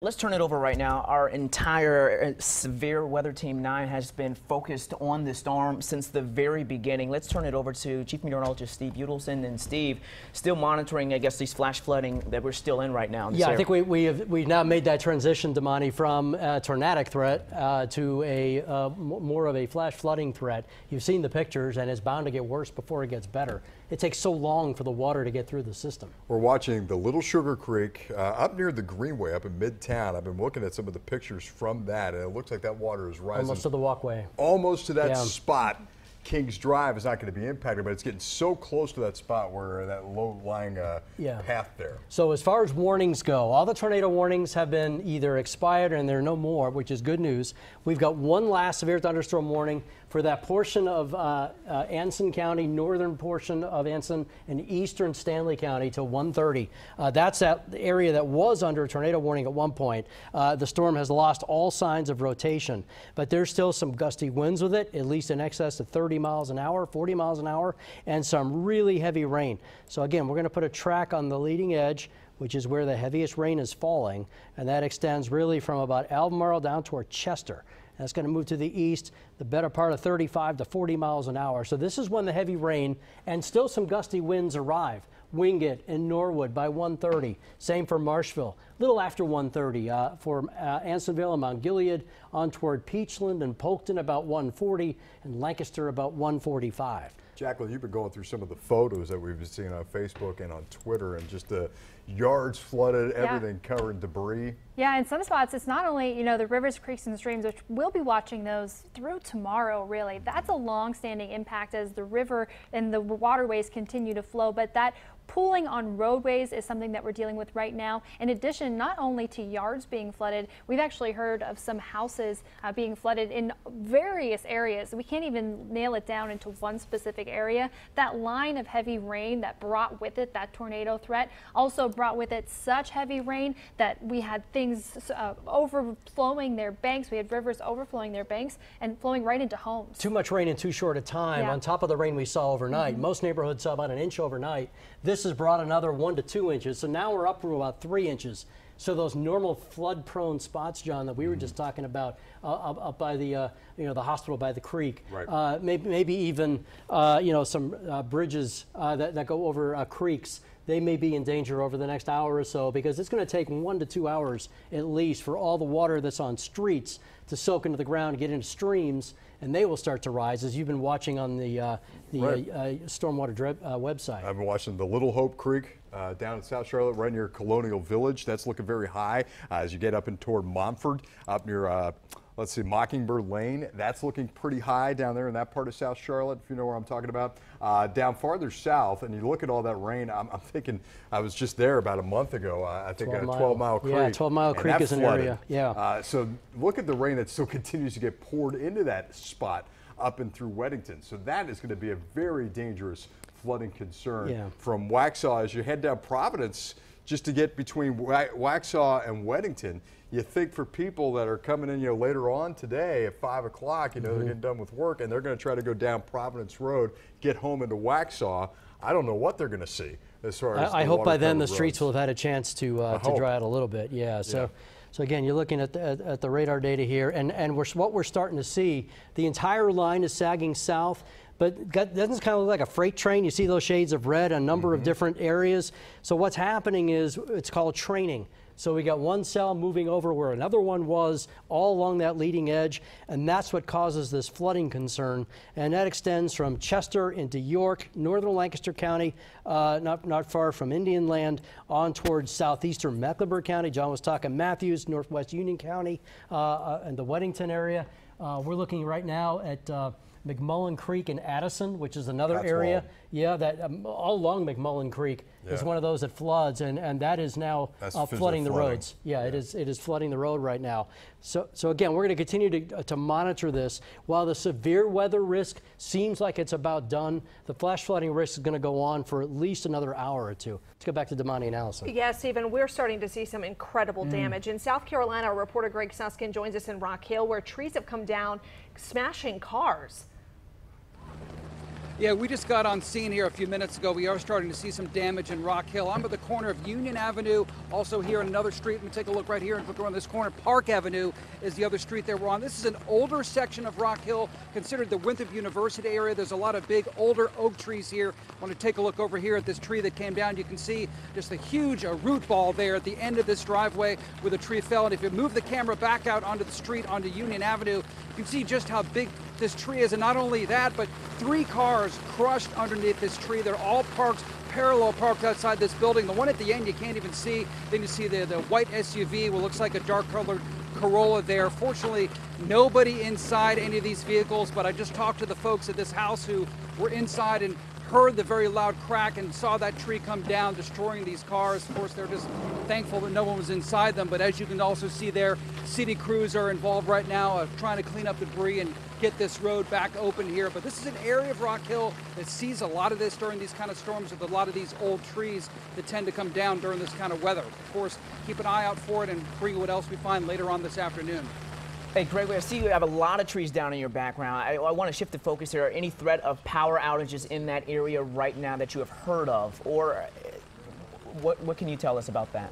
Let's turn it over right now. Our entire severe weather team 9 has been focused on the storm since the very beginning. Let's turn it over to Chief Meteorologist Steve Udelson. And Steve, still monitoring, I guess, these flash flooding that we're still in right now. Yeah, I think we've now made that transition, Damani, from a tornadic threat to a more of a flash flooding threat. You've seen the pictures, and it's bound to get worse before it gets better. It takes so long for the water to get through the system. We're watching the Little Sugar Creek up near the Greenway up in Midtown. I've been looking at some of the pictures from that, and it looks like that water is rising. Almost to the walkway. Almost to that spot. Kings Drive is not going to be impacted, but it's getting so close to that spot where that low-lying path there. So as far as warnings go, all the tornado warnings have been either expired and there are no more, which is good news. We've got one last severe thunderstorm warning for that portion of Anson County, northern portion of Anson, and eastern Stanley County till 1:30. That's that area that was under a tornado warning at one point. The storm has lost all signs of rotation, but there's still some gusty winds with it, at least in excess of 30 miles an hour, 40 miles an hour, and some really heavy rain. So again, we're going to put a track on the leading edge, which is where the heaviest rain is falling, and that extends really from about Albemarle down toward Chester. That's going to move to the east, the better part of 35 to 40 miles an hour. So this is when the heavy rain and still some gusty winds arrive. Wingate and Norwood by 1:30. Same for Marshville. A little after 1:30 for Ansonville and Mount Gilead on toward Peachland and Polkton about 1:40 and Lancaster about 1:45. Jacqueline, you've been going through some of the photos that we've been seeing on Facebook and on Twitter, and just the yards flooded, everything covered in debris. Yeah, in some spots, it's not only, you know, the rivers, creeks, and streams, which we'll be watching those through tomorrow, really. That's a long-standing impact as the river and the waterways continue to flow, but that pooling on roadways is something that we're dealing with right now. In addition, not only to yards being flooded, we've actually heard of some houses being flooded in various areas. We can't even nail it down into one specific area. That line of heavy rain that brought with it that tornado threat also brought with it such heavy rain that we had things overflowing their banks. We had rivers overflowing their banks and flowing right into homes. Too much rain in too short a time on top of the rain we saw overnight. Most neighborhoods saw about an inch overnight. This has brought another 1 to 2 inches. So now we're up to about 3 inches. So those normal flood-prone spots, John, that we were just talking about up by the the hospital by the creek, maybe even some bridges that go over creeks. They may be in danger over the next hour or so because it's going to take 1 to 2 hours at least for all the water that's on streets to soak into the ground and get into streams, and they will start to rise, as you've been watching on the Stormwater website. I've been watching the Little Hope Creek down in South Charlotte, right near Colonial Village. That's looking very high as you get up and toward Montford, up near let's see, Mockingbird Lane. That's looking pretty high down there in that part of South Charlotte, if you know where I'm talking about. Down farther south, and you look at all that rain, I'm thinking, I was just there about a month ago, I think 12 Mile Creek. Yeah, 12 Mile Creek is an area. Yeah. So look at the rain that still continues to get poured into that spot up and through Weddington. So that is going to be a very dangerous flooding concern from Waxhaw as you head down Providence. Just to get between Waxhaw and Weddington, you think for people that are coming in, later on today at 5 o'clock, they're getting done with work and they're going to try to go down Providence Road, get home into Waxhaw. I don't know what they're going to see as far as I hope by then the streets will have had a chance to dry out a little bit. So again, you're looking at the radar data here, and what we're starting to see, the entire line is sagging south. But doesn't kind of look like a freight train? You see those shades of red, a number of different areas. So what's happening is it's called training. So we got one cell moving over where another one was all along that leading edge, and that's what causes this flooding concern. And that extends from Chester into York, northern Lancaster County, not far from Indian Land, on towards southeastern Mecklenburg County. John was talking Matthews, northwest Union County, and the Weddington area. We're looking right now at McMullen Creek in Addison, which is another area. Yeah, that all along McMullen Creek is one of those that floods, and that is now flooding the roads. Yeah, it is flooding the road right now. So again, we're going to continue to monitor this. While the severe weather risk seems like it's about done, the flash flooding risk is going to go on for at least another hour or two. Let's go back to Damani and Allison. Yeah, Stephen, we're starting to see some incredible damage. In South Carolina, our reporter Greg Suskin joins us in Rock Hill, where trees have come down, smashing cars. Yeah, we just got on scene here a few minutes ago. We are starting to see some damage in Rock Hill. I'm at the corner of Union Avenue, also here on another street. Let me take a look right here and look around this corner. Park Avenue is the other street that we're on. This is an older section of Rock Hill, considered the Winthrop University area. There's a lot of big older oak trees here. I want to take a look over here at this tree that came down. You can see just a huge root ball there at the end of this driveway where the tree fell. And if you move the camera back out onto the street, onto Union Avenue, you can see just how big this tree is. And not only that, but 3 cars crushed underneath this tree. They're all parked, parallel parked outside this building. The one at the end you can't even see. Then you see the white SUV, what looks like a dark colored Corolla there. Fortunately, nobody inside any of these vehicles, but I just talked to the folks at this house who were inside and heard the very loud crack and saw that tree come down, destroying these cars. Of course, they're just thankful that no one was inside them, but as you can also see there, city crews are involved right now trying to clean up debris and get this road back open here. But this is an area of Rock Hill that sees a lot of this during these kind of storms, with a lot of these old trees that tend to come down during this kind of weather. Of course, keep an eye out for it and bring you what else we find later on this afternoon. Hey, Greg, I see you have a lot of trees down in your background. I want to shift the focus here. Any threat of power outages in that area right now that you have heard of? Or what can you tell us about that?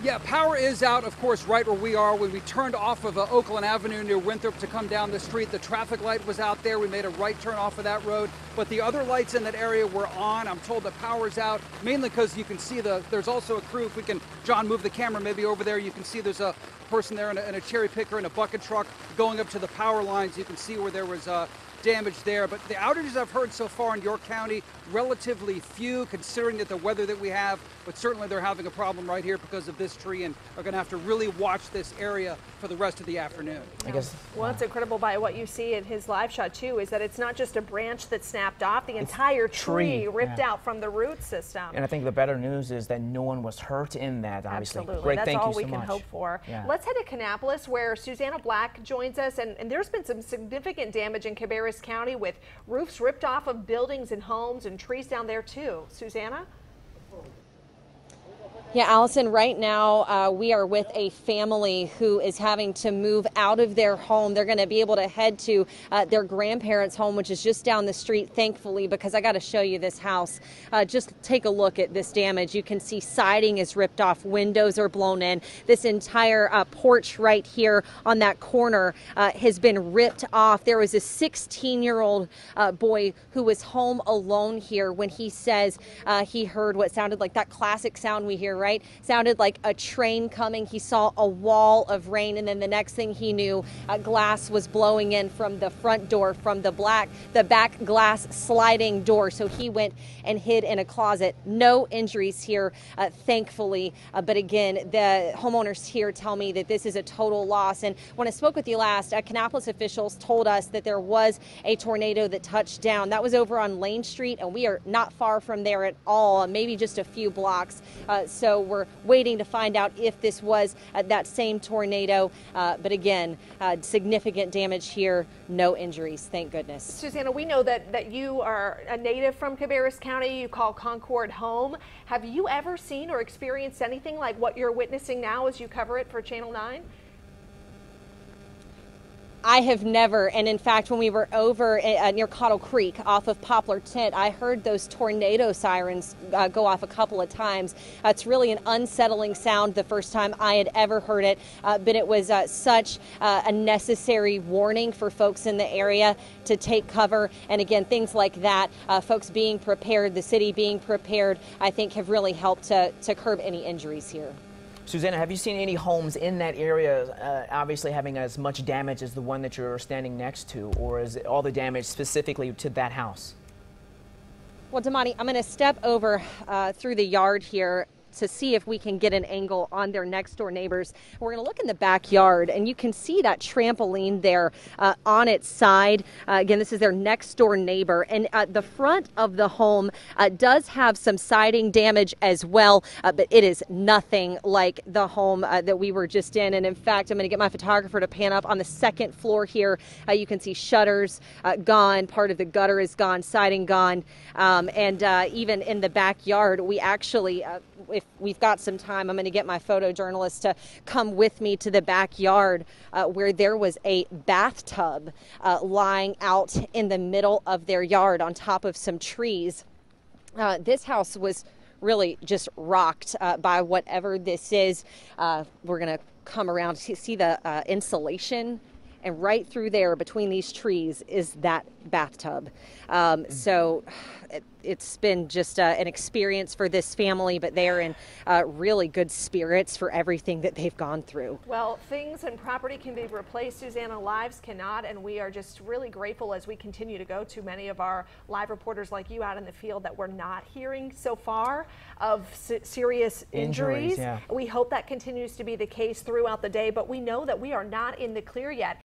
Yeah, power is out, of course, right where we are. When we turned off of Oakland Avenue near Winthrop to come down the street, the traffic light was out there. We made a right turn off of that road, but the other lights in that area were on. I'm told the power's out, mainly because you can see there's also a crew. If we can, John, move the camera maybe over there, you can see there's a person there in a cherry picker and a bucket truck going up to the power lines. You can see where there was damage there, but the outages I've heard so far in York County, relatively few considering that the weather that we have, but certainly they're having a problem right here because of this tree and are going to have to really watch this area for the rest of the afternoon. I guess. Well, it's incredible by what you see in his live shot too, is that it's not just a branch that snapped off, the entire tree ripped out from the root system. And I think the better news is that no one was hurt in that, obviously. Absolutely. Greg, that's thank all you so we can much. hope for. Yeah. Let's head to Kannapolis, where Susanna Black joins us, and there's been some significant damage in Cabarrus County with roofs ripped off of buildings and homes and trees down there too. Susanna? Yeah, Allison, right now we are with a family who is having to move out of their home. They're going to be able to head to their grandparents' home, which is just down the street, thankfully, because I got to show you this house. Just take a look at this damage. You can see siding is ripped off, windows are blown in. This entire porch right here on that corner has been ripped off. There was a 16-year-old boy who was home alone here when he says he heard what sounded like that classic sound we hear, right? Sounded like a train coming. He saw a wall of rain, and then the next thing he knew, glass was blowing in from the front door, from the back glass sliding door. So he went and hid in a closet. No injuries here, thankfully. But again, the homeowners here tell me that this is a total loss. And when I spoke with you last, Kannapolis officials told us that there was a tornado that touched down. That was over on Lane Street, and we are not far from there at all, maybe just a few blocks. So we're waiting to find out if this was that same tornado. But again, significant damage here, no injuries, thank goodness. Susanna, we know that you are a native from Cabarrus County. You call Concord home. Have you ever seen or experienced anything like what you're witnessing now as you cover it for Channel 9? I have never, and in fact, when we were over near Cottle Creek off of Poplar Tent, I heard those tornado sirens go off a couple of times. It's really an unsettling sound the first time I had ever heard it, but it was such a necessary warning for folks in the area to take cover. And again, things like that, folks being prepared, the city being prepared, I think have really helped to curb any injuries here. Susanna, have you seen any homes in that area obviously having as much damage as the one that you're standing next to, or is it all the damage specifically to that house? Well, Damani, I'm going to step over through the yard here to see if we can get an angle on their next door neighbors. We're going to look in the backyard, and you can see that trampoline there on its side. Again, this is their next door neighbor, and the front of the home does have some siding damage as well, but it is nothing like the home that we were just in. And in fact, I'm going to get my photographer to pan up on the second floor here. You can see shutters gone, part of the gutter is gone, siding gone, and even in the backyard, we actually if we've got some time, I'm going to get my photojournalist to come with me to the backyard where there was a bathtub lying out in the middle of their yard on top of some trees. This house was really just rocked by whatever this is. We're going to come around to see the insulation, and right through there between these trees is that bathtub. So it's been just an experience for this family, but they're in really good spirits for everything that they've gone through. Well, things and property can be replaced, Susanna, lives cannot, and we are just really grateful as we continue to go to many of our live reporters like you out in the field that we're not hearing so far of serious injuries. Yeah. We hope that continues to be the case throughout the day, but we know that we are not in the clear yet.